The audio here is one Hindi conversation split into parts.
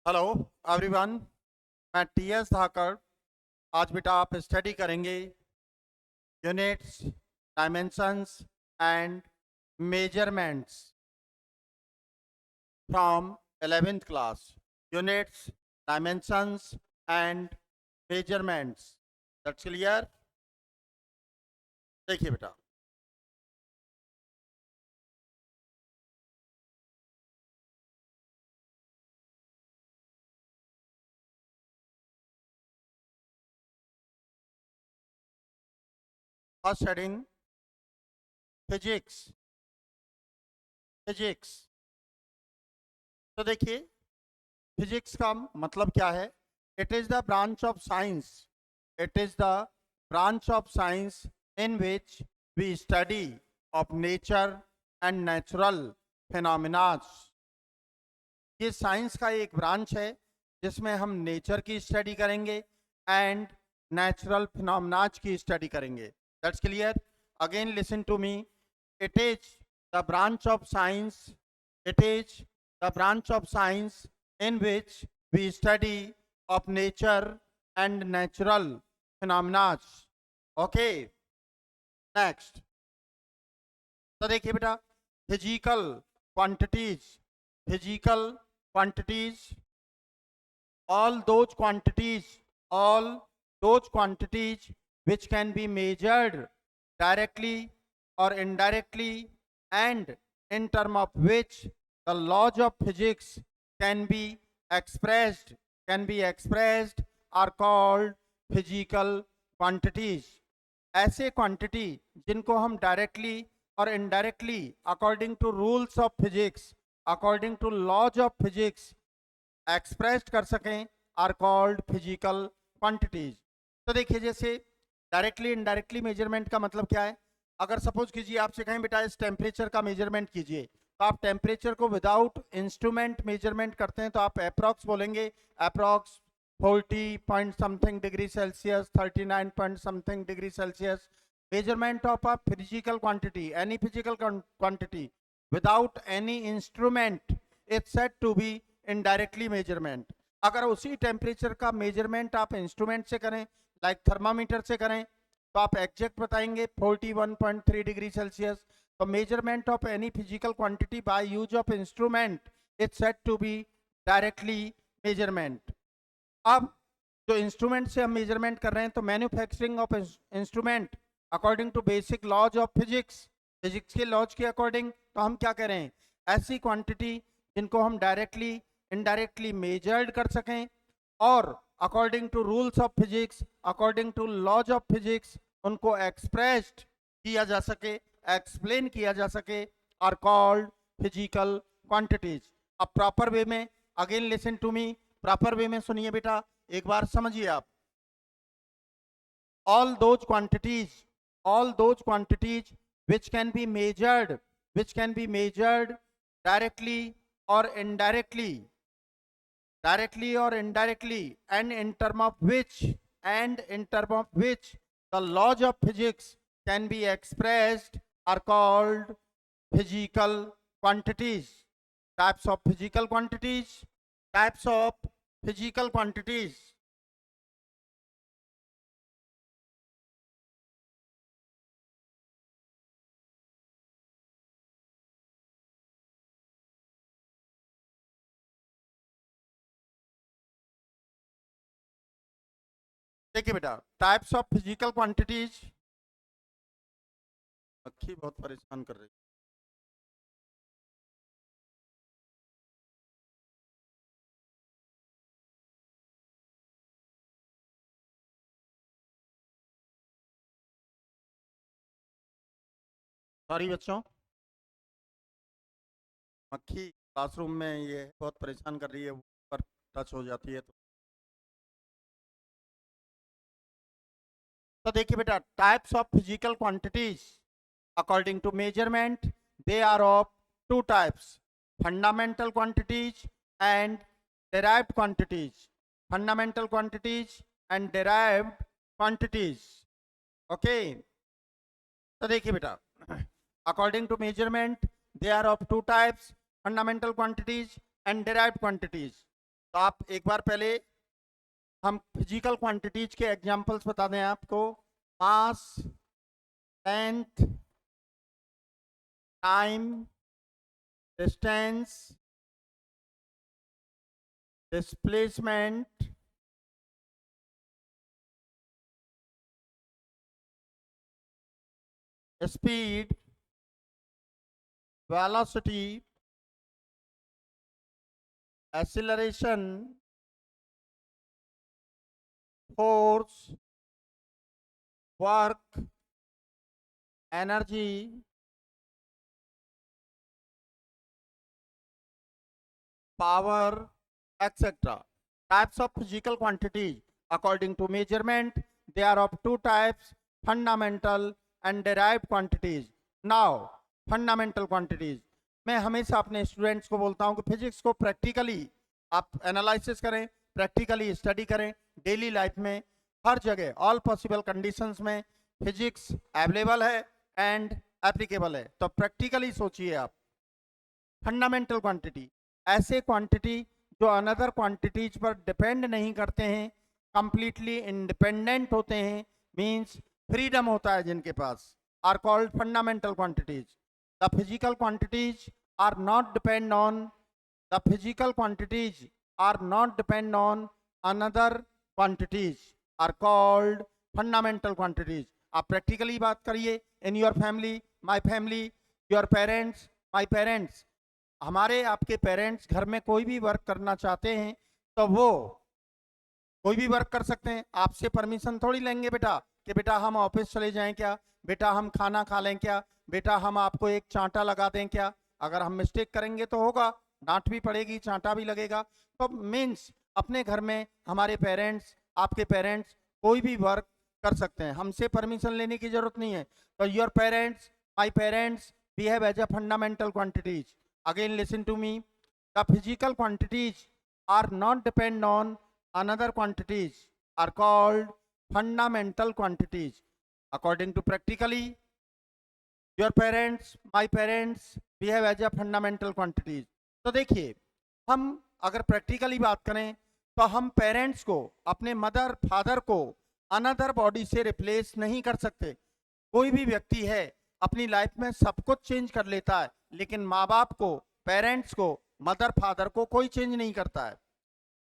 हेलो एवरीवन, मैं टीएस धाकड़। आज बेटा आप स्टडी करेंगे units, dimensions and measurements from 11th class. Units, dimensions and measurements, that's clear. देखिए बेटा, फर्स्ट हेडिंग फिजिक्स। फिजिक्स तो देखिए, फिजिक्स का मतलब क्या है? It is the branch of science. It is the branch of science in which we study of nature and natural phenomenas. ये साइंस का एक ब्रांच है जिसमें हम नेचर की स्टडी करेंगे एंड नेचुरल फिनोमिनाज की स्टडी करेंगे। That's clear. Again listen to me. It is the branch of science. It is the branch of साइंस in which we study of nature and natural phenomena. Okay, next. तो देखिए बेटा, physical quantities. Physical quantities, all those quantities, all those quantities which can be measured directly or indirectly, and in term of which the laws of physics can be expressed, are called physical quantities. ऐसे क्वांटिटी जिनको हम डायरेक्टली और indirectly according to rules of physics, according to laws of physics expressed कर सकें, आर कॉल्ड फिजिकल क्वांटिटीज। तो देखिए, जैसे डायरेक्टली इनडायरेक्टली मेजरमेंट का मतलब क्या है? अगर सपोज कीजिए आपसे कहें बेटा इस टेम्परेचर का मेजरमेंट कीजिए, तो आप टेम्परेचर को विदाउट इंस्ट्रूमेंट मेजरमेंट करते हैं तो आप अप्रॉक्स बोलेंगे, approx 40 point something degree Celsius, 39 point something degree Celsius. Measurement of a physical quantity, any physical quantity without any instrument is said to be indirectly measurement. अगर उसी टेम्परेचर का मेजरमेंट आप इंस्ट्रूमेंट से करें, लाइक थर्मामीटर से करें, तो आप एग्जैक्ट बताएंगे 41.3 डिग्री सेल्सियस। तो measurement of any physical quantity by use of instrument is said to be directly measurement. अब जो इंस्ट्रूमेंट से हम मेजरमेंट कर रहे हैं, तो manufacturing of instrument according to basic laws of physics, physics के लॉज के अकॉर्डिंग, तो हम क्या करें? ऐसी क्वांटिटी जिनको हम डायरेक्टली इनडायरेक्टली मेजर्ड कर सकें और according to rules of physics, according to laws of physics उनको एक्सप्रेस्ड किया जा सके, एक्सप्लेन किया जा सके, आर कॉल्ड फिजिकल क्वांटिटीज। अब प्रॉपर वे में, again listen to me, proper way में सुनिए बेटा, एक बार समझिए आप। all those quantities, all those quantities which can be measured, which can be measured directly or indirectly, directly or indirectly, and in term of which, and in term of which the laws of physics can be expressed, are called physical quantities. Types of physical quantities, types of physical quantities. देखिए बेटा, टाइप्स ऑफ फिजिकल क्वांटिटीज। अक्खी बहुत परेशान कर रही है। सॉरी बच्चों, मक्खी क्लासरूम में ये बहुत परेशान कर रही है, ऊपर टच हो जाती है तो देखिए बेटा, types of physical quantities according to measurement, they are of two types: fundamental quantities and derived quantities. Fundamental quantities and derived quantities. Okay, तो देखिए बेटा, according to measurement they are of two types: fundamental quantities and derived quantities. तो आप एक बार पहले हम फिजिकल क्वांटिटीज के एग्जांपल्स बता दें आपको। Mass, length, time, distance, displacement, speed, velocity, acceleration, force, work, energy, power, etc. Types of physical quantities. According to measurement, they are of two types: fundamental and derived quantities. Now, fundamental quantities. मैं हमेशा अपने स्टूडेंट्स को बोलता हूं कि फिजिक्स को प्रैक्टिकली आप एनालिसिस करें, प्रैक्टिकली स्टडी करें। डेली लाइफ में हर जगह ऑल पॉसिबल कंडीशंस में फिजिक्स अवेलेबल है एंड एप्लीकेबल है। तो प्रैक्टिकली सोचिए आप। फंडामेंटल क्वांटिटी ऐसे क्वांटिटी जो अनदर क्वांटिटीज पर डिपेंड नहीं करते हैं, कंप्लीटली इंडिपेंडेंट होते हैं, मींस फ्रीडम होता है जिनके पास, are called fundamental quantities. The physical quantities are not depend on the physical quantities are not depend on another quantities are called fundamental quantities. आप प्रैक्टिकली बात करिए in your family, my family, your parents, my parents. हमारे आपके पेरेंट्स घर में कोई भी वर्क करना चाहते हैं तो वो कोई भी वर्क कर सकते हैं। आपसे परमिशन थोड़ी लेंगे बेटा कि बेटा हम ऑफिस चले जाएं क्या, बेटा हम खाना खा लें क्या, बेटा हम आपको एक चांटा लगा दें क्या। अगर हम मिस्टेक करेंगे तो होगा, डांट भी पड़ेगी, चांटा भी लगेगा। तो मीन्स अपने घर में हमारे पेरेंट्स, आपके पेरेंट्स कोई भी वर्क कर सकते हैं, हमसे परमिशन लेने की जरूरत नहीं है। तो your parents, my parents behave as a fundamental quantities. Again, listen to me. The physical quantities are not depend on another quantities are called fundamental quantities. According to practically, your parents, my parents behave as a fundamental quantities. तो देखिए, हम अगर प्रैक्टिकली बात करें तो हम पेरेंट्स को, अपने मदर फादर को अनदर बॉडी से रिप्लेस नहीं कर सकते। कोई भी व्यक्ति है अपनी लाइफ में सब कुछ चेंज कर लेता है, लेकिन माँ बाप को, पेरेंट्स को, मदर फादर को कोई चेंज नहीं करता है।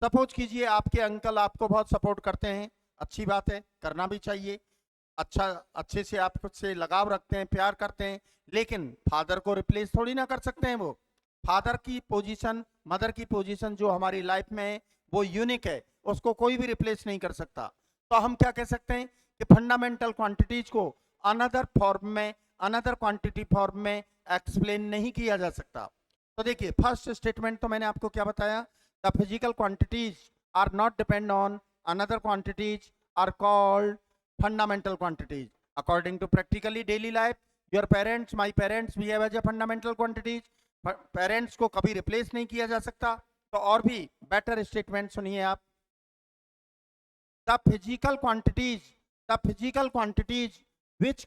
सपोज कीजिए आपके अंकल आपको बहुत सपोर्ट करते हैं, अच्छी बात है, करना भी चाहिए, अच्छे से आपसे लगाव रखते हैं, प्यार करते हैं, लेकिन फादर को रिप्लेस थोड़ी ना कर सकते हैं। वो फादर की पोजीशन, मदर की पोजीशन जो हमारी लाइफ में है वो यूनिक है, उसको कोई भी रिप्लेस नहीं कर सकता। तो हम क्या कह सकते हैं कि फंडामेंटल क्वांटिटीज को अनदर फॉर्म में, अनदर क्वांटिटी फॉर्म में एक्सप्लेन नहीं किया जा सकता। तो देखिए, फर्स्ट स्टेटमेंट तो मैंने आपको क्या बताया, the physical quantities are not depend on another quantities are called fundamental quantities. According to practically daily life, your parents, my parents behave as a fundamental quantities. Parents को कभी रिप्लेस नहीं किया जा सकता। तो और भी बेटर स्टेटमेंट सुनिए आप। The physical quantities which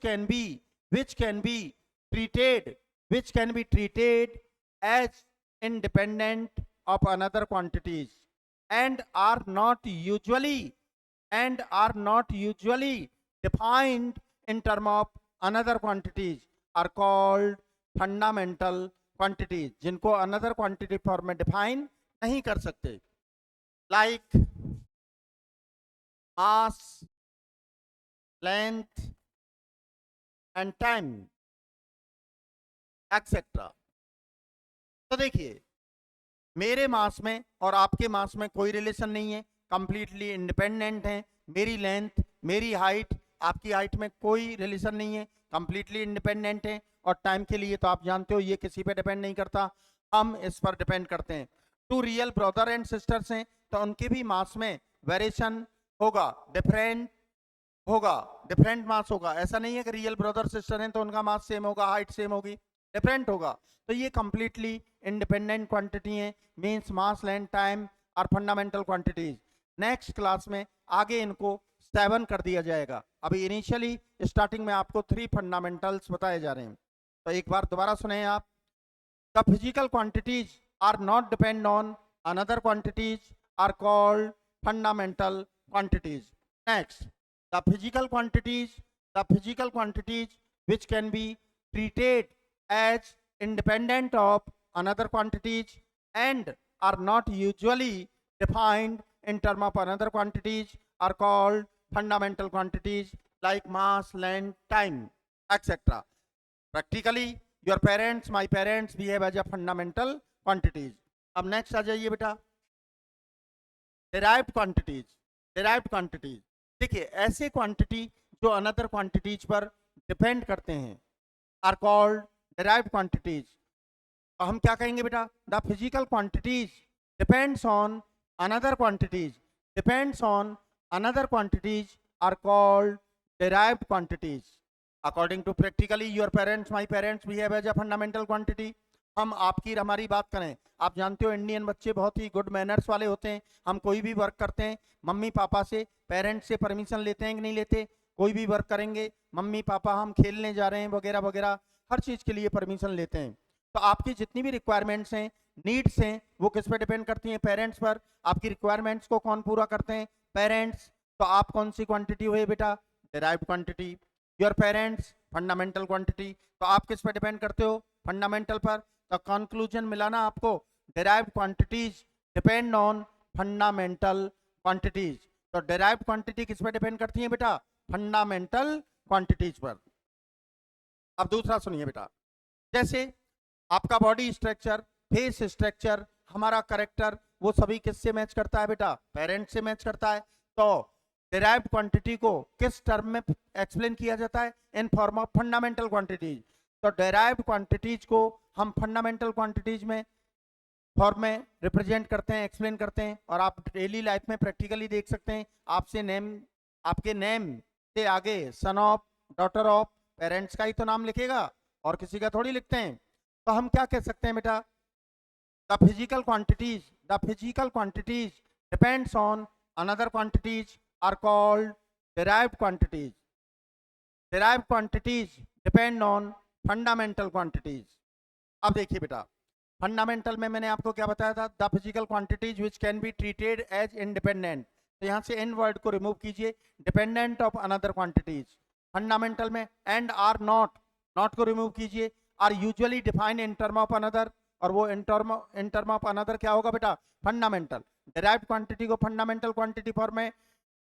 can be treated as independent of another quantities and are not usually defined in term of another quantities are called fundamental quantities, जिनको another quantity form में define नहीं कर सकते, like mass, length and time etcetera. तो देखिए, मेरे मास में और आपके मास में कोई रिलेशन नहीं है, कंप्लीटली इंडिपेंडेंट है। मेरी लेंथ, मेरी हाइट, आपकी हाइट में कोई रिलेशन नहीं है, कंप्लीटली इंडिपेंडेंट है। और टाइम के लिए तो आप जानते हो ये किसी पे डिपेंड नहीं करता, हम इस पर डिपेंड करते हैं। Two real brother and sisters हैं तो उनके भी मास में वेरिएशन होगा, डिफरेंट मास होगा। ऐसा नहीं है कि रियल ब्रदर सिस्टर हैं तो उनका मास सेम होगा, हाइट सेम होगी, डिफरेंट होगा। तो ये कंप्लीटली इंडिपेंडेंट क्वांटिटी है, मींस मास, लेंथ, टाइम और फंडामेंटल क्वांटिटीज। नेक्स्ट क्लास में आगे इनको 7 कर दिया जाएगा। अभी इनिशियली स्टार्टिंग में आपको 3 फंडामेंटल्स बताए जा रहे हैं। तो एक बार दोबारा सुने आप। The physical quantities are not depend on another quantities are called fundamental quantities. Next, the physical quantities which can be treated as independent of another quantities and are not usually defined in terms of another quantities are called fundamental quantities like mass, length, time, etc. Practically, your parents, my parents behave as a fundamental quantities. अब नेक्स्ट आ जाइए बेटा, derived quantities. देखिए ऐसे क्वांटिटी जो अनदर क्वांटिटीज पर डिपेंड करते हैं आर कॉल्ड derived quantities. तो हम क्या कहेंगे बेटा, the physical quantities depends on another quantities are called derived quantities. According to practically your parents, my parents behave as a fundamental quantity. हम आपकी हमारी बात करें, आप जानते हो इंडियन बच्चे बहुत ही गुड मैनर्स वाले होते हैं. हम कोई भी वर्क करते हैं मम्मी पापा से, पेरेंट्स से परमिशन लेते हैं कि नहीं लेते. कोई भी वर्क करेंगे मम्मी पापा, हम खेलने जा रहे हैं वगैरह वगैरह, हर चीज़ के लिए परमिशन लेते हैं. तो आपकी जितनी भी रिक्वायरमेंट्स हैं, नीड्स हैं, वो किस पर डिपेंड करती हैं, पेरेंट्स पर. आपकी रिक्वायरमेंट्स को कौन पूरा करते हैं, पेरेंट्स. तो आप कौन सी क्वांटिटी हुए बेटा, derived quantity. Your parents fundamental quantity. तो आप किस पर डिपेंड करते हो, फंडामेंटल पर. तो कंक्लूजन मिला ना आपको, derived quantities depend on fundamental quantities. तो डिराइव्ड क्वांटिटी किस पर डिपेंड करती है बेटा, फंडामेंटल क्वांटिटीज पर. अब दूसरा सुनिए बेटा, जैसे आपका बॉडी स्ट्रक्चर, फेस स्ट्रक्चर, हमारा करेक्टर, वो सभी किससे मैच करता है बेटा, पेरेंट्स से मैच करता है. तो डिराइव्ड क्वांटिटी को किस टर्म में एक्सप्लेन किया जाता है, इन फॉर्म ऑफ फंडामेंटल क्वांटिटीज. तो डिराइव्ड क्वांटिटीज को हम फंडामेंटल क्वांटिटीज में फॉर्म में रिप्रेजेंट करते हैं, एक्सप्लेन करते हैं. और आप डेली लाइफ में प्रैक्टिकली देख सकते हैं, आपसे नेम, आपके नेम से आगे son of, daughter of, parents का ही तो नाम लिखेगा और किसी का थोड़ी लिखते हैं. तो हम क्या कह सकते हैं बेटा, the physical quantities depends on another quantities are called derived quantities. Derived quantities depend on fundamental quantities. अब देखिए बेटा, फंडामेंटल में मैंने आपको क्या बताया था, the physical quantities which can be treated as independent. तो यहाँ से इन वर्ड को रिमूव कीजिए, dependent of another quantities. Fundamental में एंड आर नॉट को रिमूव कीजिए, are usually defined in term of another. और वो इन टर्म ऑफ अनदर क्या होगा बेटा, फंडामेंटल. डिराइव्ड क्वांटिटी को फंडामेंटल क्वांटिटी फॉर्म में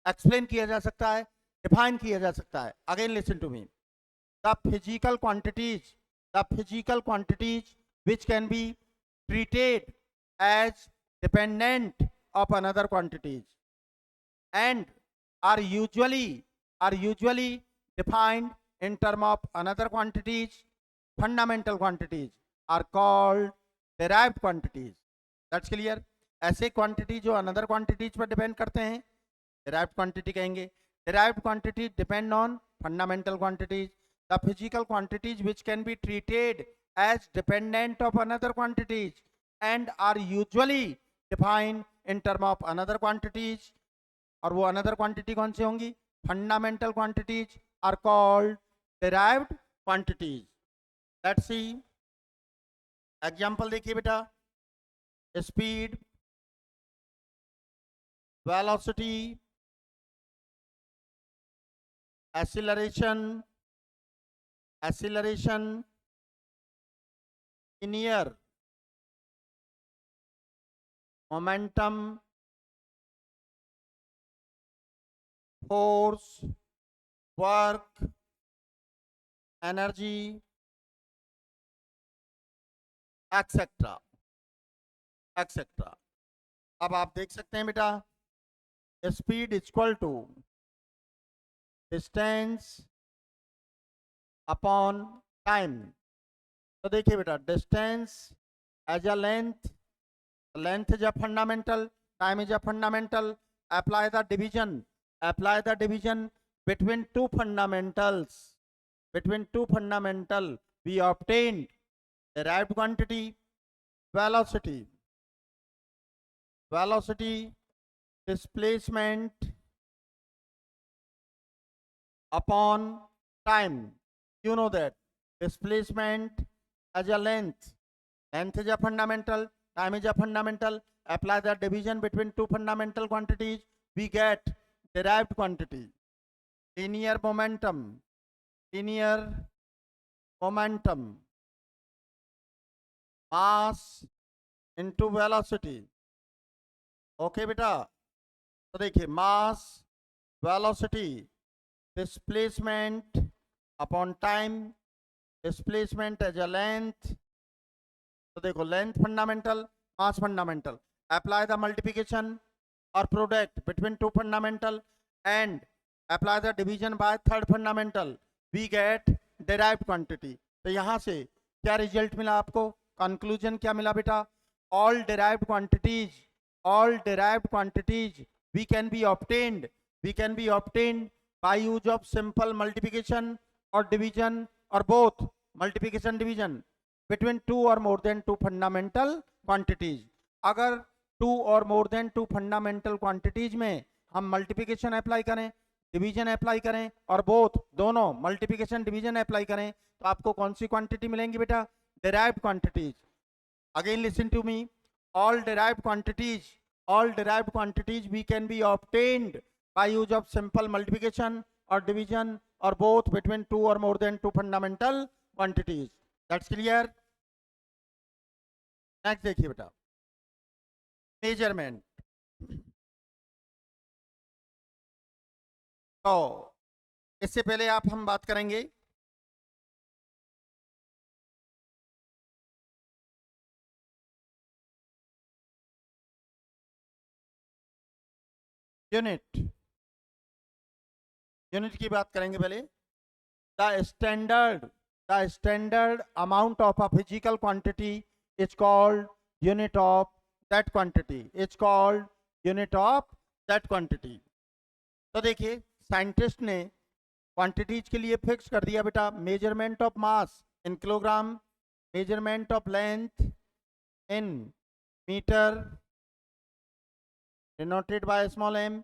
एक्सप्लेन किया जा सकता है, डिफाइन किया जा सकता है. Again listen to me, the physical quantities which can be treated as dependent of another quantities and are usually defined in term of another quantities, fundamental quantities are called derived quantities. That's clear. ऐसे क्वांटिटी जो अनदर क्वांटिटीज पर डिपेंड करते हैं derived quantity कहेंगे. derived quantities depend on fundamental quantities. The physical quantities which can be treated as dependent of another quantities and are usually defined in term of another quantities. और वो another quantity कौन सी होंगी, fundamental quantities are called derived quantities. Let's see example. देखिए बेटा, speed, velocity, acceleration, linear, momentum, force, work, energy, etc. अब आप देख सकते हैं बेटा, speed equal to distance upon time. तो देखिए बेटा, distance as a length is a fundamental, time is a fundamental. Apply the division between two fundamental we obtained derived quantity. Velocity displacement upon time. You know that displacement as a length is a fundamental, time is a fundamental. Apply the division between two fundamental quantities, we get derived quantity. Linear momentum, mass into velocity. Okay बेटा, तो देखिए mass, velocity, displacement upon time, displacement as a length. तो देखो length fundamental, mass fundamental. Apply the multiplication और product between two fundamental and apply the division by third fundamental, we get derived quantity. तो यहाँ से क्या रिजल्ट मिला आपको, कंक्लूजन क्या मिला बेटा, all derived quantities we can be obtained by use of simple multiplication or division or both multiplication division between two or more than two fundamental quantities. अगर two or more than two fundamental quantities में हम multiplication अप्लाई करें, डिवीजन अप्लाई करें और बोथ दोनों मल्टीप्लिकेशन डिवीजन अप्लाई करें, तो आपको कौन सी क्वांटिटी मिलेंगी बेटा, derived quantities. Again listen to me, all derived quantities we can be obtained by use of simple multiplication or division or both between two or more than two fundamental quantities. That's clear. Next देखिए बेटा, मेजरमेंट. तो इससे पहले हम बात करेंगे यूनिट की बात करेंगे पहले. The standard amount of a physical quantity is called unit of that quantity. तो देखिए साइंटिस्ट ने क्वांटिटीज के लिए फिक्स कर दिया बेटा, measurement of mass in kilogram, measurement of length in metre denoted by small m,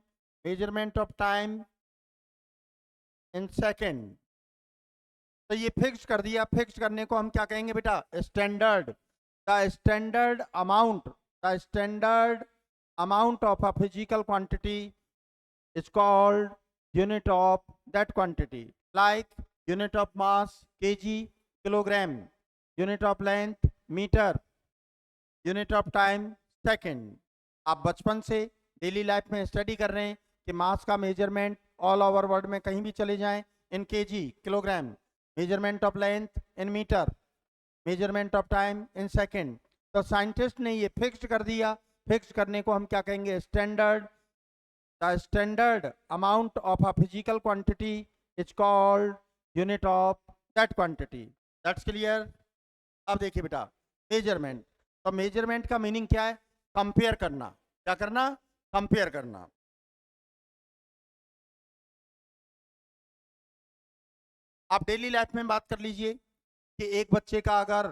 measurement of time in second. तो ये फिक्स कर दिया. फिक्स करने को हम क्या कहेंगे बेटा, standard. The standard amount of a physical quantity is called unit of that quantity. Like unit of mass KG, kilogram, unit of length metre, unit of time second. आप बचपन से डेली लाइफ में स्टडी कर रहे हैं कि मास का मेजरमेंट ऑल ओवर वर्ल्ड में कहीं भी चले जाएं in KG, kilogram, measurement of length in metre, measurement of time in second. तो साइंटिस्ट ने ये फिक्स कर दिया. फिक्स करने को हम क्या कहेंगे, standard. The standard amount of a physical quantity is called unit of that quantity. That's clear. अब देखिए बेटा मेजरमेंट. तो मेजरमेंट का मीनिंग क्या है, कंपेयर करना. क्या करना, कंपेयर करना. आप डेली लाइफ में बात कर लीजिए कि एक बच्चे का अगर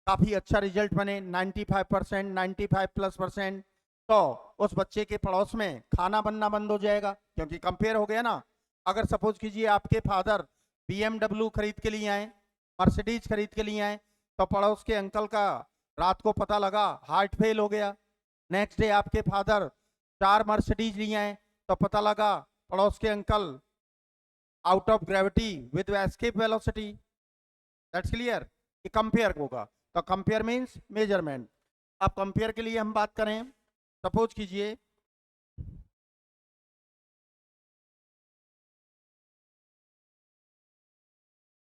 काफी अच्छा रिजल्ट बने 95%, 95+%, तो उस बच्चे के पड़ोस में खाना बनना बंद हो जाएगा, क्योंकि कंपेयर हो गया ना. अगर सपोज कीजिए आपके फादर BMW खरीद के लिए आए, मर्सिडीज खरीद के लिए आए, तो पड़ोस के अंकल का रात को पता लगा हार्ट फेल हो गया. नेक्स्ट डे आपके फादर 4 मर्सिडीज लिए आए, तो पता लगा पड़ोस के uncle out of gravity with escape velocity. That's clear. ये कंपेयर होगा. तो कंपेयर मींस मेजरमेंट. अब कंपेयर के लिए हम बात करें, सपोज कीजिए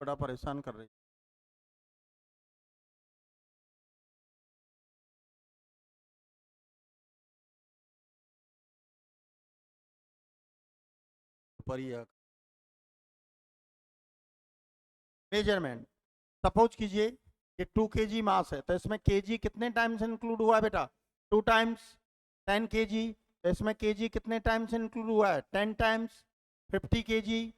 बड़ा परेशान कर रही मेजरमेंट. सपोज कीजिए कि 2 kg मास है, तो इसमें kg कितने टाइम्स इंक्लूड हुआ है बेटा, 2 टाइम्स. 10 kg, तो इसमें kg कितने टाइम्स इंक्लूड हुआ है, 10 टाइम्स. 50 kg,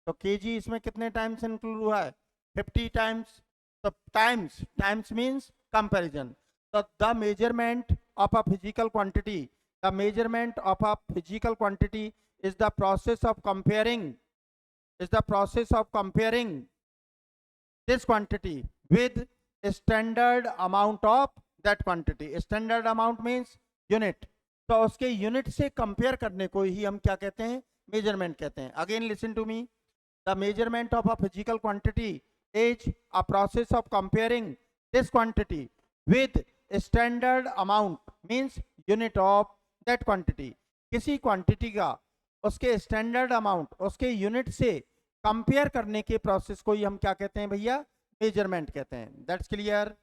तो kg इसमें कितने टाइम्स इंक्लूड हुआ है, 50 टाइम्स. तो टाइम्स मींस कंपैरिजन. तो the measurement of a physical quantity, is the process of comparing this quantity with a standard amount of that quantity, standard amount means unit, तो उसके यूनिट से कंपेयर करने को ही हम क्या कहते हैं, मेजरमेंट कहते हैं। Again listen to me, the measurement of a physical quantity is a process of comparing this quantity with standard amount means unit of that quantity. किसी क्वांटिटी का उसके स्टैंडर्ड अमाउंट, उसके यूनिट से कंपेयर करने के प्रोसेस को ही हम क्या कहते हैं भैया, मेजरमेंट कहते हैं। That's clear.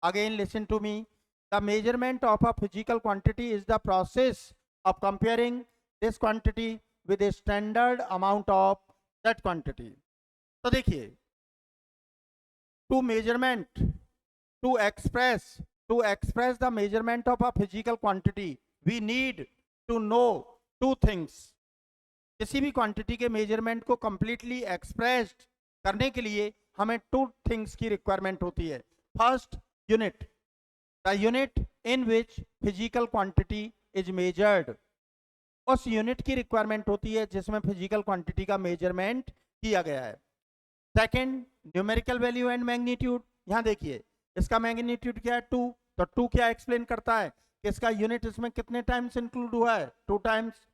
Again listen to me, the measurement of a physical quantity is the process of comparing this quantity with a standard amount of that quantity. तो देखिए, to measurement, to express the measurement of a physical quantity we need to know two things. किसी भी क्वांटिटी के मेजरमेंट को कंप्लीटली एक्सप्रेस्ड करने के लिए हमें टू थिंग्स की रिक्वायरमेंट होती है। First, unit, the unit in which physical quantity is measured. उस यूनिट की रिक्वायरमेंट होती है जिसमें फिजिकल क्वांटिटी का मेजरमेंट किया गया है। Second, numerical value and magnitude. यहाँ देखिए, इसका मैग्नीट्यूड क्या है, 2, तो 2 क्या एक्सप्लेन करता है कि इसका यूनिट इसमें कितने टाइम्स इंक्लूड हुआ है, 2 टाइम्स।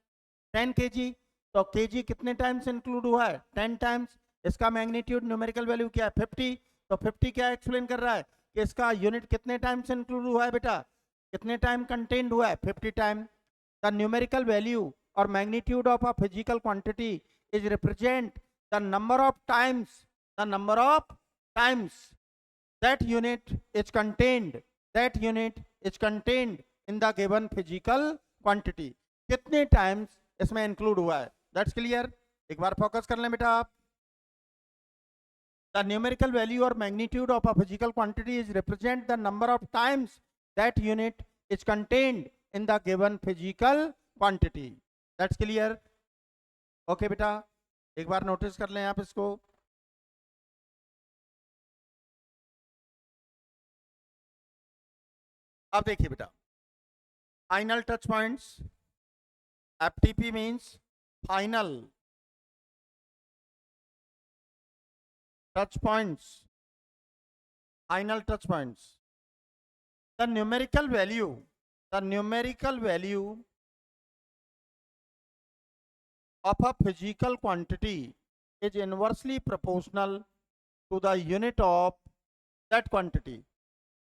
10 kg, तो kg कितने टाइम्स इंक्लूड हुआ है, 10 टाइम्स। इसका मैग्नीट्यूड न्यूमेरिकल वैल्यू क्या है, 50, तो 50 क्या एक्सप्लेन कर रहा है कि इसका यूनिट कितने टाइम्स इंक्लूड हुआ है बेटा, कितने टाइम कंटेन्ड हुआ है, 50 टाइम। द न्यूमेरिकल वैल्यू और magnitude of a physical quantity is represent the number of times, that unit is contained in the given physical quantity। कितने टाइम्स इसमें इंक्लूड हुआ है, दैट्स क्लियर। एक बार फोकस कर लें बेटा आप। द न्यूमेरिकल वैल्यू और magnitude of a physical quantity is represent the number of times that unit is contained in the given physical quantity, that's clear. Okay बेटा, एक बार नोटिस कर लें आप इसको। अब देखिए बेटा, final touch points, FTP means final touch points, final touch points. The numerical value of a physical quantity is inversely proportional to the unit of that quantity।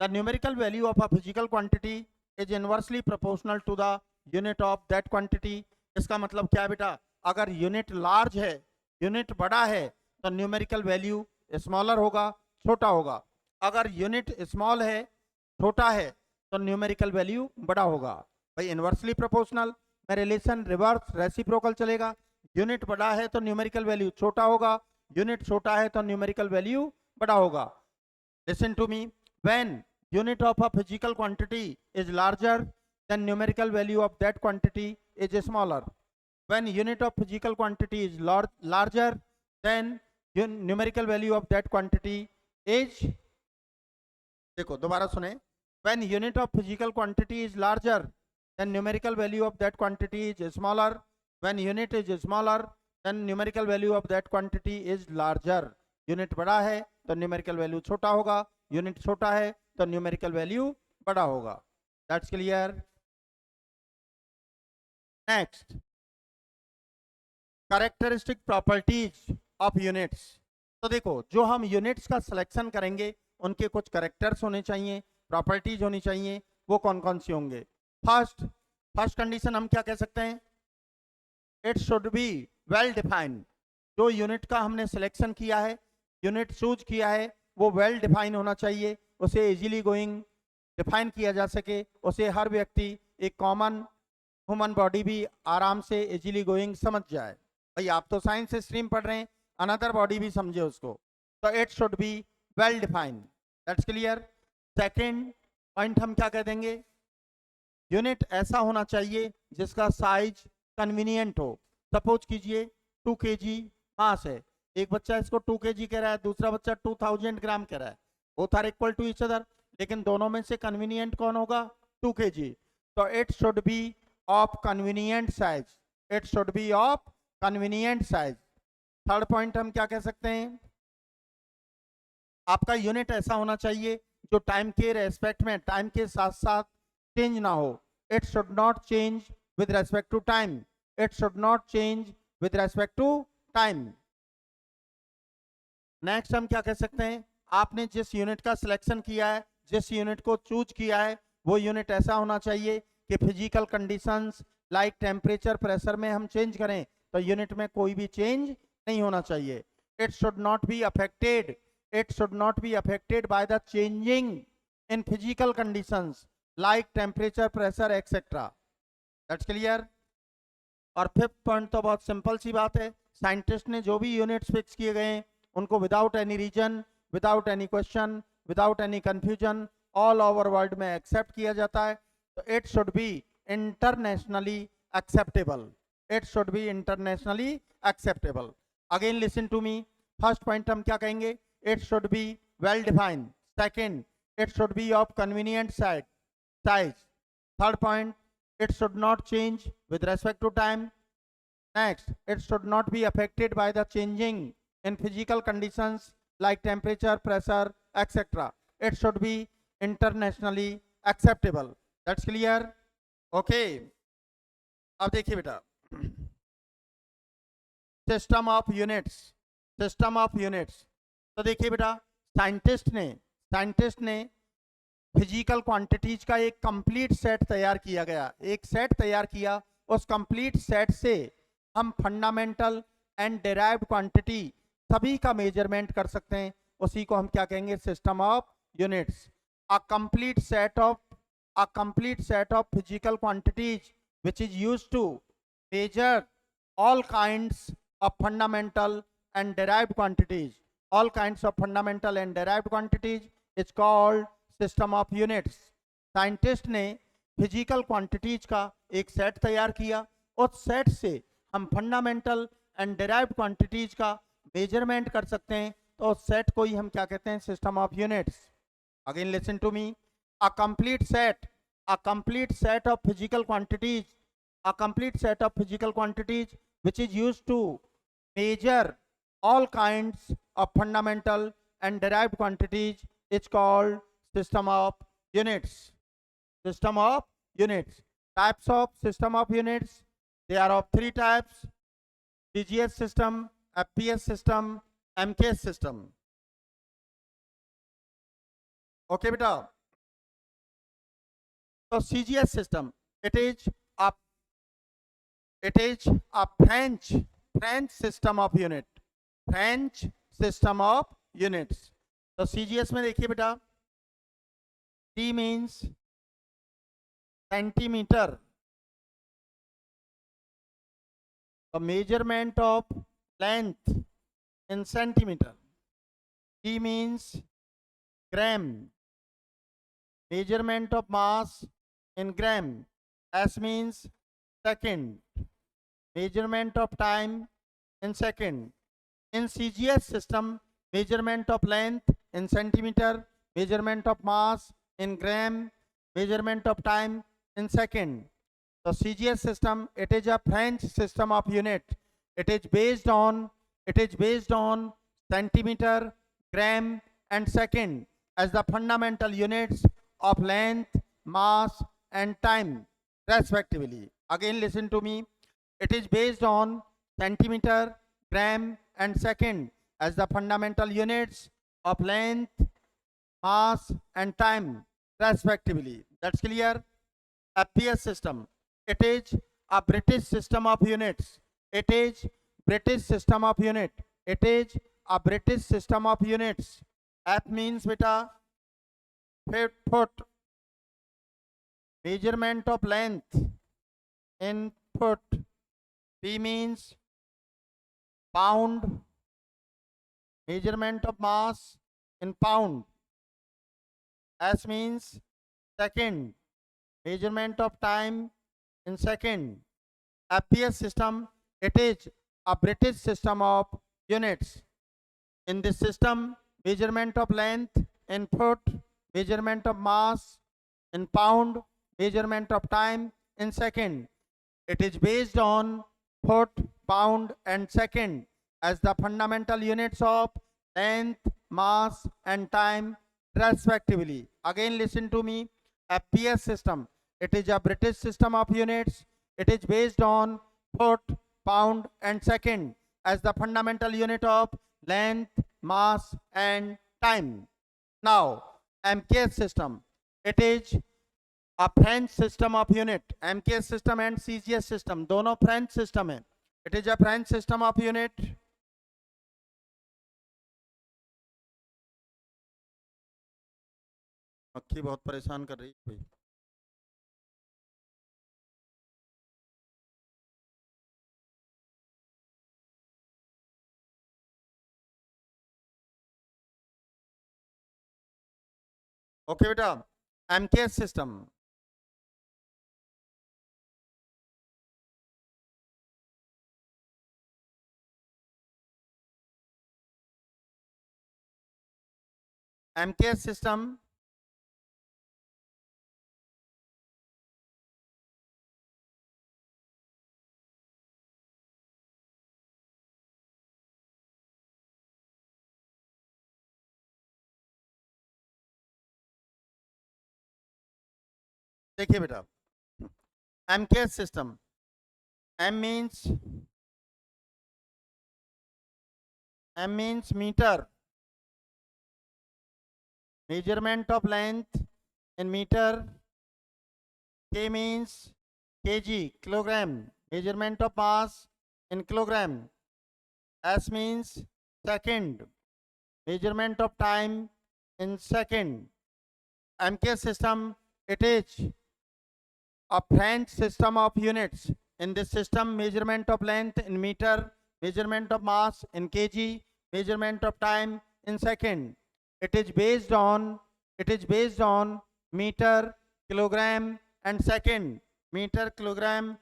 The numerical value of a physical quantity is inversely proportional to the unit of that quantity। इसका मतलब क्या है बेटा, अगर यूनिट लार्ज है, यूनिट बड़ा है, तो न्यूमेरिकल वैल्यू स्मॉलर होगा, छोटा होगा। अगर यूनिट स्मॉल है, छोटा है, तो न्यूमेरिकल वैल्यू बड़ा होगा। भाई इनवर्सली प्रोपोर्शनल में रिलेशन रिवर्स रेसिप्रोकल चलेगा। यूनिट बड़ा है तो न्यूमेरिकल वैल्यू छोटा होगा, यूनिट छोटा है तो न्यूमेरिकल वैल्यू बड़ा होगा। Listen to me, when unit of a physical quantity is larger then numerical value of that quantity is smaller. When unit of physical quantity is larger then numerical value of that quantity is, देखो दोबारा सुने, when unit of physical quantity is larger then numerical value of that quantity is smaller, when unit is smaller then numerical value of that quantity is larger। Unit बड़ा है तो न्यूमेरिकल वैल्यू छोटा होगा, यूनिट छोटा है तो न्यूमेरिकल वैल्यू बड़ा होगा, that's clear. Next, characteristic properties of units. तो देखो, जो हम यूनिट्स का सिलेक्शन करेंगे उनके कुछ कैरेक्टर्स होने चाहिए, प्रॉपर्टीज होनी चाहिए, वो कौन कौन सी होंगे। फर्स्ट कंडीशन हम क्या कह सकते हैं, it should be well defined. जो यूनिट का हमने सिलेक्शन किया है, यूनिट चूज किया है, वो वेल डिफाइन होना चाहिए, उसे इजीली गोइंग डिफाइन किया जा सके, उसे हर व्यक्ति, एक कॉमन ह्यूमन बॉडी भी आराम से इजीली गोइंग समझ जाए। भाई आप तो साइंस स्ट्रीम पढ़ रहे हैं, अनदर बॉडी भी समझे उसको, तो it should be well defined, that's clear. Second point हम क्या कह देंगे, यूनिट ऐसा होना चाहिए जिसका साइज कन्वीनियंट हो। सपोज कीजिए 2 kg मास है, एक बच्चा इसको 2 kg कह रहा है, दूसरा बच्चा 2000 ग्राम कह रहा है, both are equal to each other, लेकिन दोनों में से कन्वीनियंट कौन होगा, 2 kg। तो it should be of convenient size, it should be of convenient size. Third point हम क्या कह सकते हैं, आपका यूनिट ऐसा होना चाहिए जो टाइम के रेस्पेक्ट में, टाइम के साथ साथ चेंज ना हो. It should not change with respect to time. It should not change with respect to time. Next हम क्या कह सकते हैं, आपने जिस यूनिट का सिलेक्शन किया है, जिस यूनिट को चूज किया है, वो यूनिट ऐसा होना चाहिए कि physical conditions like temperature, pressure में हम चेंज करें तो यूनिट में कोई भी चेंज नहीं होना चाहिए. It should not be affected, it should not be affected by the changing in physical conditions like temperature, pressure etcetera. That's clear. और फिफ्थ पॉइंट तो बहुत सिंपल सी बात है, साइंटिस्ट ने जो भी यूनिट्स फिक्स किए गए हैं उनको without any reason, without any question, without any confusion all over world में एक्सेप्ट किया जाता है. तो it should be internationally acceptable. It should be internationally acceptable. Again listen to me. First point हम क्या कहेंगे, it should be well defined. Second, it should be of convenient size. Third point, it should not change with respect to time. Next, it should not be affected by the changing in physical conditions like temperature, pressure, etc. It should be internationally acceptable. That's clear? Okay. अब देखिए बेटा, system of units. System of units. तो देखिए बेटा, साइंटिस्ट ने फिजिकल क्वांटिटीज का एक कंप्लीट सेट तैयार किया गया, एक सेट तैयार किया. उस कंप्लीट सेट से हम फंडामेंटल एंड डिराइव्ड क्वांटिटी सभी का मेजरमेंट कर सकते हैं. उसी को हम क्या कहेंगे, system of units. A complete set of physical quantities which is used to measure all kinds of fundamental and derived quantities. All kinds of fundamental and derived quantities is called system of units. Scientist ने फिजिकल क्वांटिटीज का एक सेट तैयार किया. उस सेट से हम फंडामेंटल एंड डिराइव्ड क्वांटिटीज का मेजरमेंट कर सकते हैं. तो उस सेट को ही हम क्या कहते हैं, system of units. Again listen to me. A complete set of physical quantities, a complete set of physical quantities which is used to measure all kinds of fundamental and derived quantities is called system of units. System of units. Types of system of units, they are of three types: CGS system, FPS system, MKS system. Okay beta. So CGS system, it is a French system of unit. French system of units. तो CGS में देखिए बेटा, C means centimeter, the measurement of length in centimeter. G means gram, measurement of mass in gram. S means second, measurement of time in second. In CGS system, measurement of length in centimeter, measurement of mass in gram, measurement of time in second. The CGS system, it is a French system of unit. It is based on centimeter, gram and second as the fundamental units of length, mass and time respectively. Again listen to me. It is based on centimeter, gram and second as the fundamental units of length, mass and time respectively. That's clear? FPS system, it is a British system of units. It is British system of unit. It is a British system of units. F means beta foot, measurement of length in foot. P means pound, measurement of mass in pound. S means second, measurement of time in second. FPS system, it is a British system of units. In this system, measurement of length in foot, measurement of mass in pound, measurement of time in second. It is based on foot, pound and second as the fundamental units of length, mass and time respectively. Again, listen to me. FPS system. It is a British system of units. It is based on foot, pound, and second as the fundamental unit of length, mass, and time. Now, MKS system. It is a French system of unit. MKS system and CGS system दोनों French system है. It is a French system of unit. मक्खी बहुत परेशान कर रही है. ओके बेटा, MKS system. MKS system. देखिए बेटा, MKS system. M means meter. Measurement of length in meter. K means kg, kilogram. Measurement of mass in kilogram. S means second. Measurement of time in second. MKS system, it is a French system of units. In this system, measurement of length in meter, measurement of mass in kg, measurement of time in second. It is based on meter, kilogram and second. Meter, kilogram.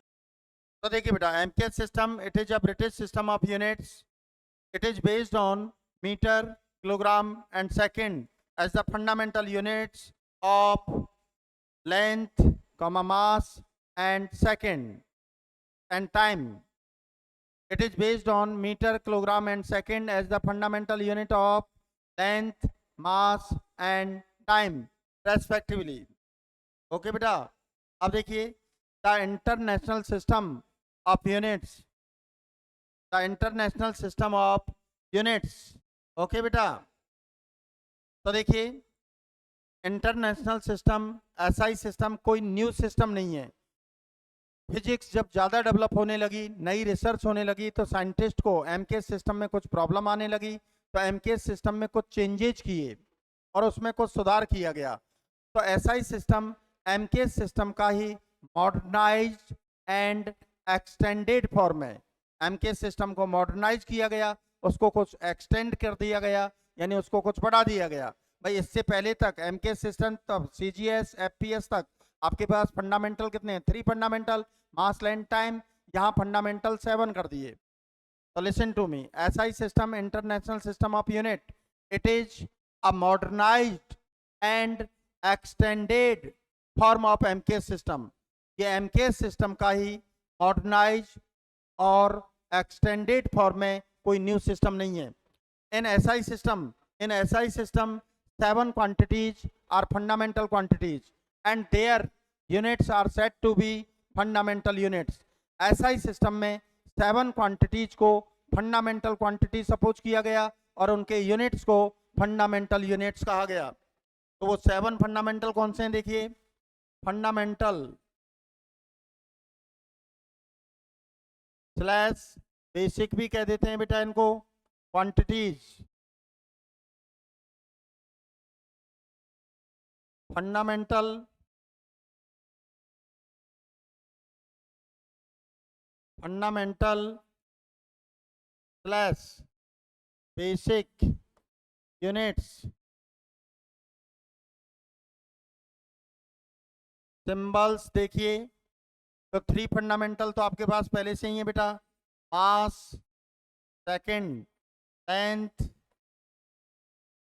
तो देखिए बेटा, MKS system, it is a British system of units. It is based on meter, kilogram and second as the fundamental units of length, mass and second and time. It is based on meter, kilogram and second as the fundamental unit of length, mass and time respectively. Okay बेटा, अब देखिए the international system of units. The international system of units. Okay बेटा, तो देखिए इंटरनेशनल सिस्टम, एसआई सिस्टम कोई न्यू सिस्टम नहीं है. फिजिक्स जब ज़्यादा डेवलप होने लगी, नई रिसर्च होने लगी, तो साइंटिस्ट को एमकेएस सिस्टम में कुछ प्रॉब्लम आने लगी, तो एमकेएस सिस्टम में कुछ चेंजेज किए और उसमें कुछ सुधार किया गया. तो एसआई सिस्टम एमकेएस सिस्टम का ही मॉडर्नाइज्ड एंड एक्सटेंडेड फॉर्म है. एमकेएस सिस्टम को मॉडर्नाइज किया गया, उसको कुछ एक्सटेंड कर दिया गया, यानी उसको कुछ बढ़ा दिया गया. भाई इससे पहले तक एमकेएस सिस्टम तब सीजीएस एफपीएस तक आपके पास फंडामेंटल कितने हैं? 3 फंडामेंटल, मास, लेंथ, टाइम. यहाँ फंडामेंटल 7 कर दिए. तो listen to me. SI system, international system of unit, it is a modernised and extended form of MKS system. ये एमकेएस सिस्टम का ही मॉडर्नाइज और एक्सटेंडेड फॉर्म में, कोई न्यू सिस्टम नहीं है. In SI system 7 quantities are fundamental quantities and their units are said to be fundamental units. SI system में 7 quantities को fundamental quantity सपोज किया गया और उनके units को fundamental units कहा गया. तो वो 7 fundamental कौन से हैं? देखिए, fundamental स्लैश बेसिक भी कह देते हैं बेटा इनको, quantities, fundamental, slash basic units. Symbols देखिए, तो 3 फंडामेंटल तो आपके पास पहले से ही है बेटा. Mass, second length,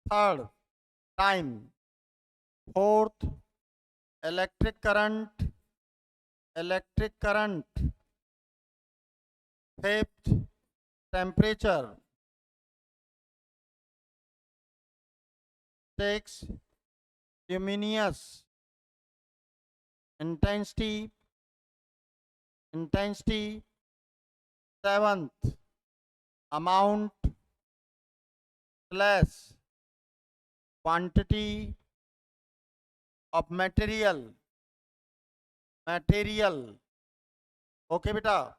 third time, fourth electric current, fifth temperature, 6 luminous intensity, seventh amount slash quantity of material. Okay बेटा,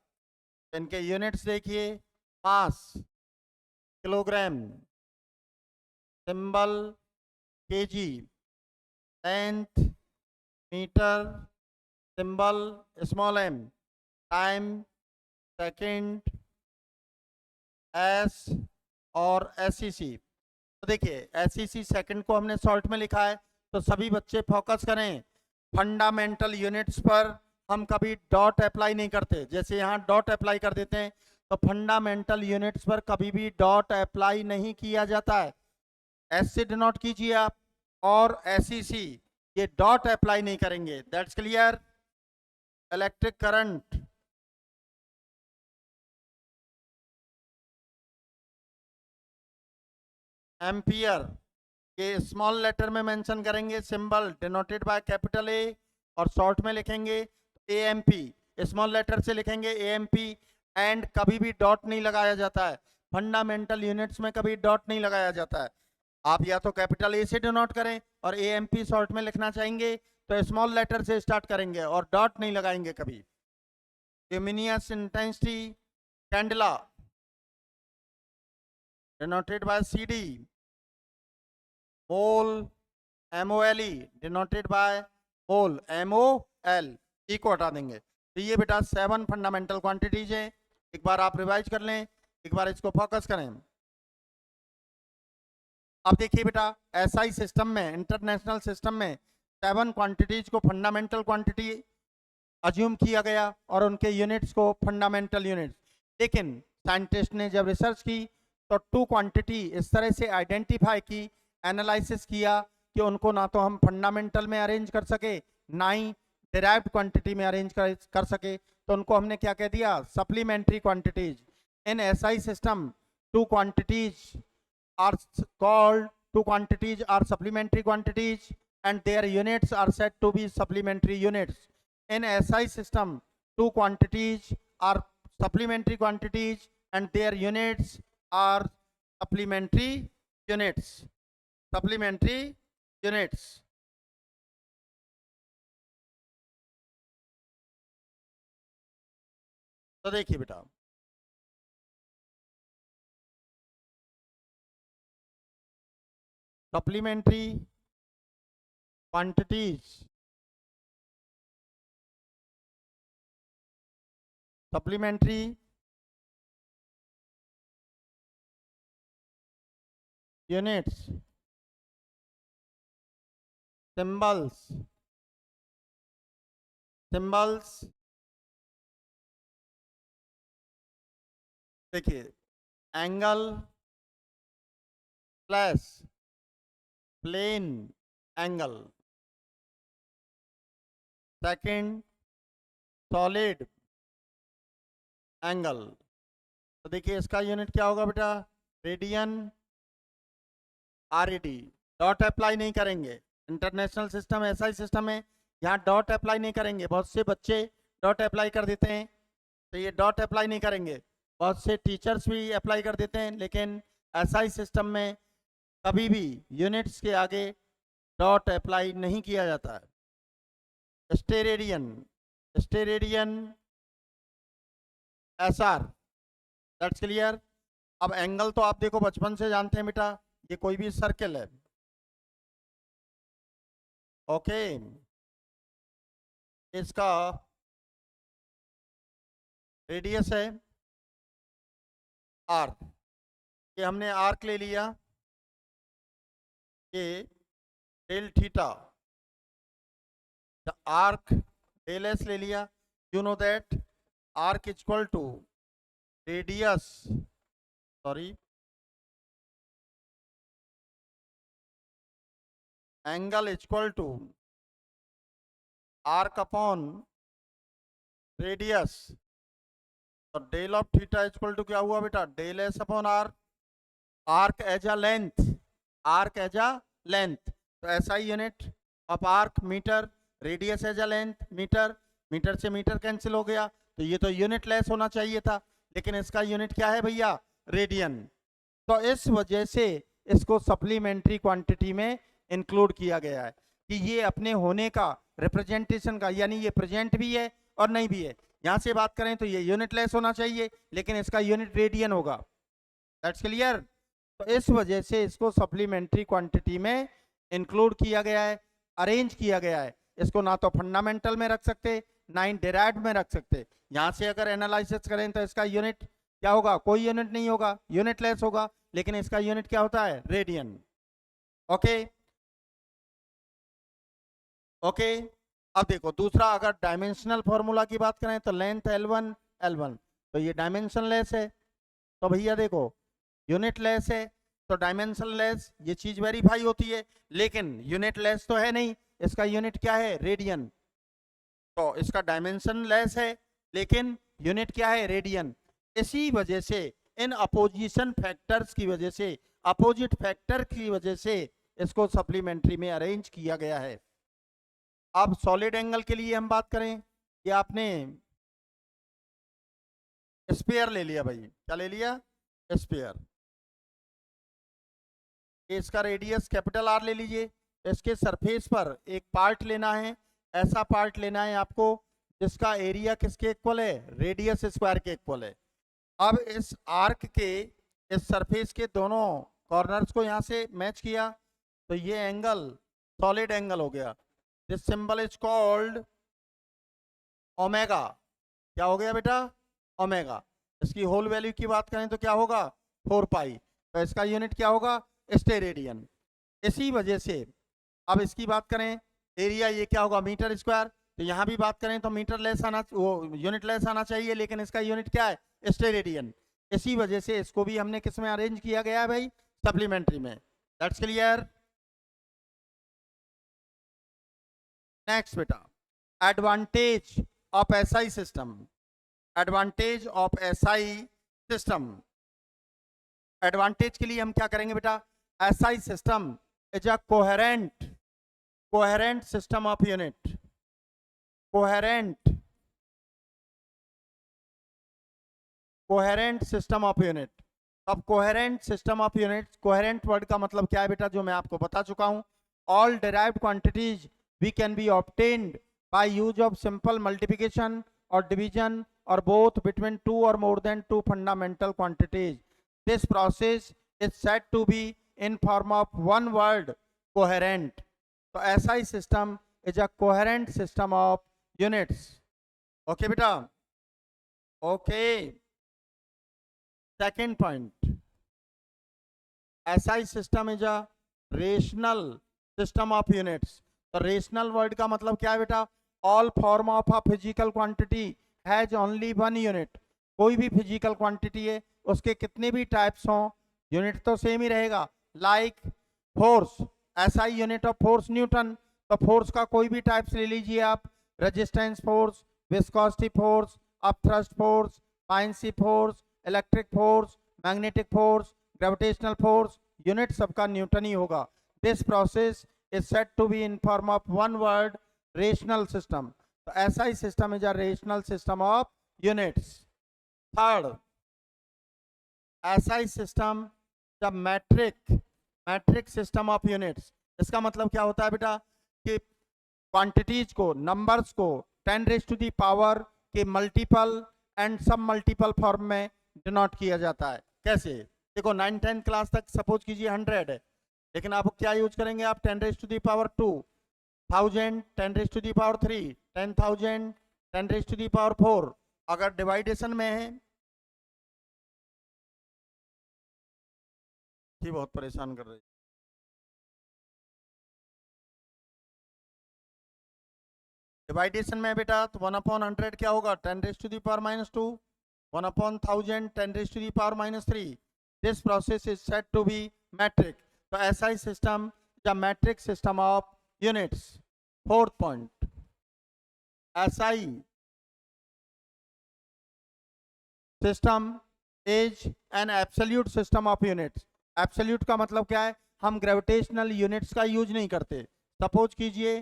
इनके यूनिट्स देखिए, mass kilogram, symbol KG, length metre, symbol small M, time second, S और एसईसी। तो देखिए एसईसी सेकंड को हमने शॉर्ट में लिखा है, तो सभी बच्चे फोकस करें फंडामेंटल यूनिट्स पर। हम कभी डॉट अप्लाई नहीं करते, जैसे यहाँ डॉट अप्लाई कर देते हैं, तो फंडामेंटल यूनिट्स पर कभी भी डॉट अप्लाई नहीं किया जाता है। एस से डिनोट कीजिए आप, और एसईसी ये डॉट अप्लाई नहीं करेंगे। That's clear. Electric current, ampere, ये स्मॉल लेटर में मेंशन करेंगे, symbol denoted by capital A, और शॉर्ट में लिखेंगे एएमपी, स्मॉल लेटर से लिखेंगे एएमपी, एंड कभी भी डॉट नहीं लगाया जाता है। फंडामेंटल यूनिट्स में कभी डॉट नहीं लगाया जाता है। आप या तो कैपिटल ए से डिनोट करें और एएमपी शॉर्ट में लिखना चाहेंगे तो स्मॉल लेटर से स्टार्ट करेंगे और डॉट नहीं लगाएंगे कभी। Luminous intensity candela denoted by CD, mole MOLE denoted by mole MOL, ई को हटा देंगे। तो ये बेटा 7 फंडामेंटल क्वांटिटीज है। एक बार आप रिवाइज कर लें, एक बार इसको फोकस करें। अब देखिए बेटा, एसआई सिस्टम में, इंटरनेशनल सिस्टम में 7 क्वांटिटीज को फंडामेंटल क्वांटिटी अज्यूम किया गया और उनके यूनिट्स को फंडामेंटल यूनिट्स। लेकिन साइंटिस्ट ने जब रिसर्च की तो 2 क्वांटिटी इस तरह से आइडेंटिफाई की, एनालिसिस किया कि उनको ना तो हम फंडामेंटल में अरेंज कर सके, ना ही डिराइव्ड क्वांटिटी में अरेंज कर सके। तो उनको हमने क्या कह दिया, supplementary quantities. In SI system 2 quantities are supplementary quantities and their units are said to be supplementary units. In SI system, 2 quantities are supplementary quantities and their units are supplementary units. Supplementary units. तो देखिए बेटा, supplementary quantities, supplementary units, symbols देखिए, angle plus plane angle, second solid angle. तो देखिए इसका यूनिट क्या होगा बेटा, रेडियन RAD। डॉट अप्लाई नहीं करेंगे, इंटरनेशनल सिस्टम ऐसा ही सिस्टम है, यहाँ डॉट अप्लाई नहीं करेंगे। बहुत से बच्चे डॉट अप्लाई कर देते हैं, तो ये डॉट अप्लाई नहीं करेंगे। बहुत से टीचर्स भी अप्लाई कर देते हैं, लेकिन ऐसा ही सिस्टम में कभी भी यूनिट्स के आगे डॉट अप्लाई नहीं किया जाता है। Steradian SR, that's clear. अब एंगल तो आप देखो बचपन से जानते हैं बेटा, ये कोई भी सर्कल है, ओके, इसका रेडियस है R, ये हमने आर्क ले लिया, ये del theta, arc del S ले लिया। You know that arc equal to radius, sorry, angle equal to arc upon radius. तो del of theta equal to क्या हुआ बेटा, del S upon R. Arc as a length, तो ऐसा ही unit of arc metre, radius as a length metre, metre से मीटर कैंसिल हो गया, तो ये तो यूनिट लेस होना चाहिए था, लेकिन इसका यूनिट क्या है भैया, रेडियन। तो इस वजह से इसको सप्लीमेंट्री क्वांटिटी में इंक्लूड किया गया है कि ये अपने होने का रिप्रेजेंटेशन का, यानी ये प्रेजेंट भी है और नहीं भी है। यहां से बात करें तो ये यूनिट लेस होना चाहिए, लेकिन इसका यूनिट रेडियन होगा। That's clear. तो इस वजह से इसको सप्लीमेंट्री क्वांटिटी में इंक्लूड किया गया है, अरेंज किया गया है। इसको ना तो फंडामेंटल में रख सकते, ना ही डिराइव्ड में रख सकते। यहां से अगर एनालिसिस करें तो इसका यूनिट क्या होगा, कोई यूनिट नहीं होगा, यूनिट लेस होगा, लेकिन इसका यूनिट क्या होता है, रेडियन। Okay okay. अब देखो दूसरा, अगर डायमेंशनल फॉर्मूला की बात करें तो लेंथ L1 L1, तो ये डायमेंशन लेस है। तो भैया देखो यूनिट लेस है तो डायमेंशन लेस ये चीज वेरीफाई होती है, लेकिन यूनिट लेस तो है नहीं, इसका यूनिट क्या है, रेडियन। तो इसका डायमेंशन लेस है लेकिन यूनिट क्या है, रेडियन। इसी वजह से इन अपोजिशन फैक्टर्स की वजह से, अपोजिट फैक्टर की वजह से इसको सप्लीमेंट्री में अरेंज किया गया है। अब सॉलिड एंगल के लिए हम बात करें कि आपने स्पेयर ले लिया भाई, क्या ले लिया, स्पेयर। इसका रेडियस कैपिटल आर ले लीजिए, इसके सरफेस पर एक पार्ट लेना है, ऐसा पार्ट लेना है आपको जिसका एरिया किसके इक्वल है, रेडियस स्क्वायर के इक्वल है। अब इस आर्क के इस सरफेस के दोनों कॉर्नर्स को यहां से मैच किया तो ये एंगल सॉलिड एंगल हो गया। This symbol is called omega. क्या हो गया बेटा, ओमेगा। इसकी होल वैल्यू की बात करें तो क्या होगा, 4 पाई। तो इसका यूनिट क्या होगा, स्टेरेडियन। इसी वजह से अब इसकी बात करें एरिया, ये क्या होगा, मीटर स्क्वायर। तो यहां भी बात करें तो मीटर लेस आना, वो यूनिट लेस आना चाहिए, लेकिन इसका यूनिट क्या है, स्टेरेडियन। इसी वजह से इसको भी हमने किस में अरेंज किया गया है भाई, सप्लीमेंट्री में। That's clear. नेक्स्ट बेटा, advantage of SI system. Advantage of SI system, advantage के लिए हम क्या करेंगे बेटा, SI system is a coherent system of unit, coherent system of unit. अब coherent system of unit, coherent word का मतलब क्या है बेटा, जो मैं आपको बता चुका हूं। All derived quantities we can be obtained by use of simple multiplication और division or both between two or more than two fundamental quantities. This process is said to be in form of one word, coherent. So SI system is a coherent system of units. Okay beta, okay. Second point, SI system is a rational system of units. तो rational word का मतलब क्या है बेटा, all form of a physical quantity has only one unit. कोई भी फिजिकल क्वांटिटी है उसके कितने भी टाइप्स हों, यूनिट तो सेम ही रहेगा। Like force, SI unit of force newton. तो फोर्स का कोई भी टाइप्स ले लीजिए आप, resistance force, viscosity force, upthrust force, buoyancy force, electric force, magnetic force, gravitational force, unit सबका न्यूटन ही होगा। This process is said to be in form of one word, rational system. तो SI system is a rational system of units. Third, SI system is a metric system of units. इसका मतलब क्या होता है बेटा कि क्वांटिटीज को, नंबर्स को 10 रेज़ टू दी पावर के मल्टीपल एंड सब मल्टीपल फॉर्म में डिनोट किया जाता है। कैसे, देखो 9-10 क्लास तक सपोज कीजिए 100 है, लेकिन आप क्या यूज करेंगे, आप 10 raise to the power 2, 1000 10 raise to the power 3, 10,000 10 raise to the power 4। अगर डिवाइडेशन में है, ये बहुत परेशान कर रही है। डिवाइडेशन में बेटा तो 1/100 क्या होगा, 10 raise to the power -2, 1/1000 10 raise to the power -3। This process is said to be metric. तो SI system the metric system of units. Fourth point, SI system is an absolute system of units. Absolute का मतलब क्या है, हम ग्रेविटेशनल यूनिट्स का यूज नहीं करते, सपोज कीजिए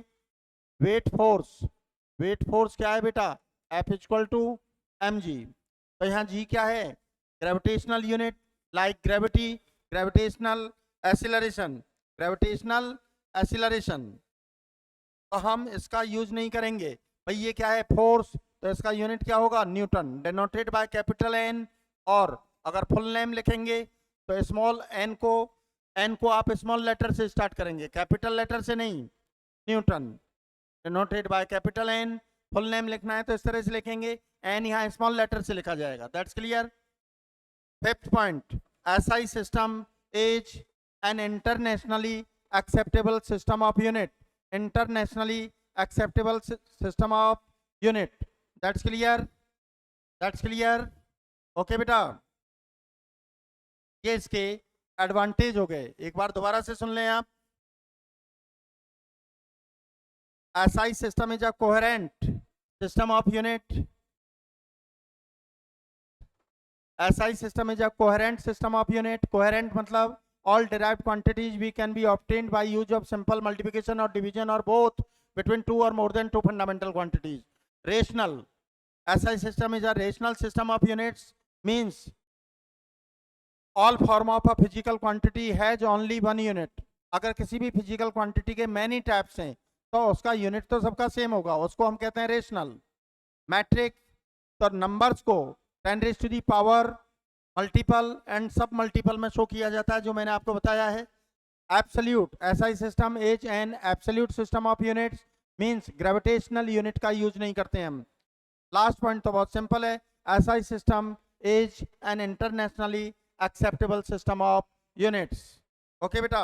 वेट फोर्स क्या है बेटा, F इक्वल टू mg। तो यहाँ g क्या है, gravitational unit, like gravity, gravitational acceleration. तो हम इसका यूज नहीं करेंगे भाई, ये क्या है फोर्स, तो इसका यूनिट क्या होगा newton, denoted by capital N. और अगर फुल नेम लिखेंगे तो स्मॉल एन को आप स्मॉल लेटर से स्टार्ट करेंगे, कैपिटल लेटर से नहीं, newton denoted by capital N. Full name लिखना है तो इस तरह से लिखेंगे, एन यहाँ स्मॉल लेटर से लिखा जाएगा। That's clear. Fifth point, SI system is N internationally acceptable system of unit, internationally acceptable system of unit। that's clear okay बेटा, ये इसके एडवांटेज हो गए। एक बार दोबारा से सुन लें आप। SI system is a coherent system of unit। SI system is a coherent system of unit। coherent मतलब all derived quantities we can be obtained by use of simple multiplication or division or both between two or more than two fundamental quantities। rational, SI system is a rational system of units, means all form of a physical quantity has only one unit। अगर किसी भी फिजिकल क्वांटिटी के मैनी टाइप्स हैं तो उसका यूनिट तो सबका सेम होगा, उसको हम कहते हैं रेशनल। मैट्रिक, तो नंबर्स को 10⁻⁴ मल्टीपल एंड सब मल्टीपल में शो किया जाता है, जो मैंने आपको बताया है। Absolute, SI system is an absolute system of units, means gravitational unit का यूज नहीं करते हैं हम। लास्ट पॉइंट तो बहुत सिंपल है, SI system is N internationally acceptable system of units. Okay बेटा।